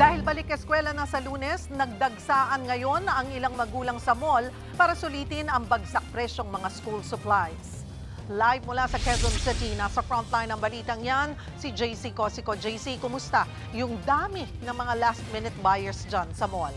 Dahil balik eskwela na sa Lunes, nagdagsaan ngayon ang ilang magulang sa mall para sulitin ang bagsak presyong mga school supplies. Live mula sa Quezon City, nasa frontline ng balitang yan, si JC Cosico. JC, kumusta yung dami ng mga last-minute buyers dyan sa mall?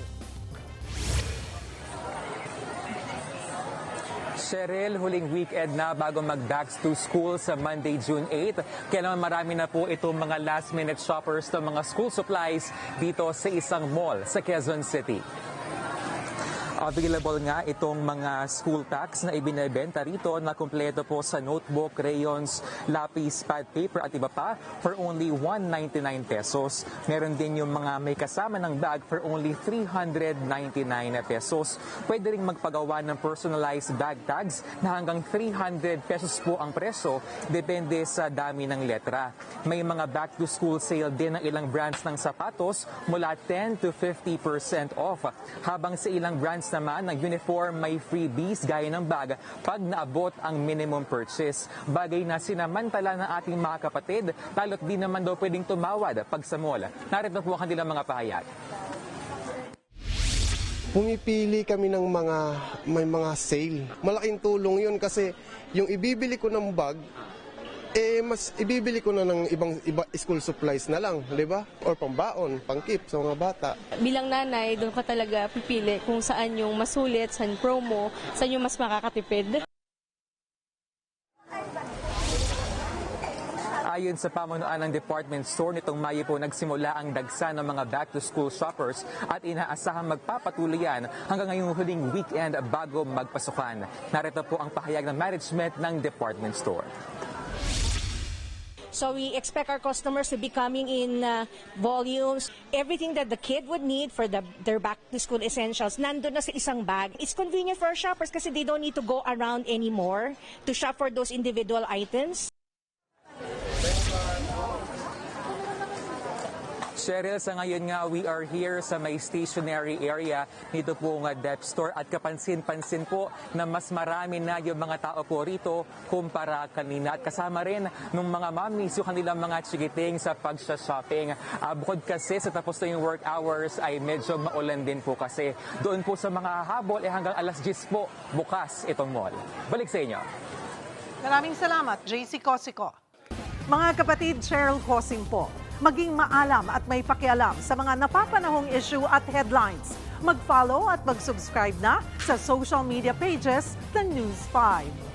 Cheryl, huling weekend na bago mag-back to school sa Monday, June 8. Kaya naman marami na po itong mga last-minute shoppers ng mga school supplies dito sa isang mall sa Quezon City. Available nga itong mga school packs na ibinebenta rito na kumpleto po sa notebook, crayons, lapis, pad paper at iba pa for only 199 pesos. Meron din yung mga may kasama ng bag for only 399 pesos. Pwede ring magpagawa ng personalized bag tags na hanggang 300 pesos po ang presyo, depende sa dami ng letra. May mga back to school sale din ng ilang brands ng sapatos mula 10 to 50% off. Habang sa ilang brands naman ng uniform may freebies gaya ng bag pag naabot ang minimum purchase. Bagay na sinamantala ng ating mga kapatid, lalo't di naman daw pwedeng tumawad pag sa mall. Narito po ang kanilang mga pahayag. Pumipili kami ng may mga sale. Malaking tulong yun kasi yung ibibili ko ng bag, mas ibibili ko na ng iba school supplies na lang, di ba? Or pambaon, pangkip sa mga bata. Bilang nanay, doon ka talaga pipili kung saan yung masulit, saan promo, saan yung mas makakatipid. Ayon sa pamunuan ng department store, nitong Mayo po nagsimula ang dagsa ng mga back-to-school shoppers at inaasahang magpapatuloy yan hanggang ngayong huling weekend bago magpasukan. Narito po ang pahayag ng management ng department store. So we expect our customers to be coming in volumes. Everything that the kid would need for their back-to-school essentials, nandun na sa isang bag. It's convenient for our shoppers kasi they don't need to go around anymore to shop for those individual items. Cheryl, sa ngayon nga, we are here sa may stationary area nito po ng DEP store at kapansin-pansin po na mas marami na yung mga tao po rito kumpara kanina at kasama rin ng mga mommies yung kanilang mga chikiting sa pagsha-shopping. Bukod kasi sa tapos na yung work hours ay medyo maulan din po kasi doon po sa mga habol hanggang alas 10 po bukas itong mall. Balik sa inyo. Maraming salamat, JC Cosico. Mga kapatid, Cheryl Cosing po. Maging maalam at may pakialam sa mga napapanahong issue at headlines. Mag-follow at mag-subscribe na sa social media pages ng News 5.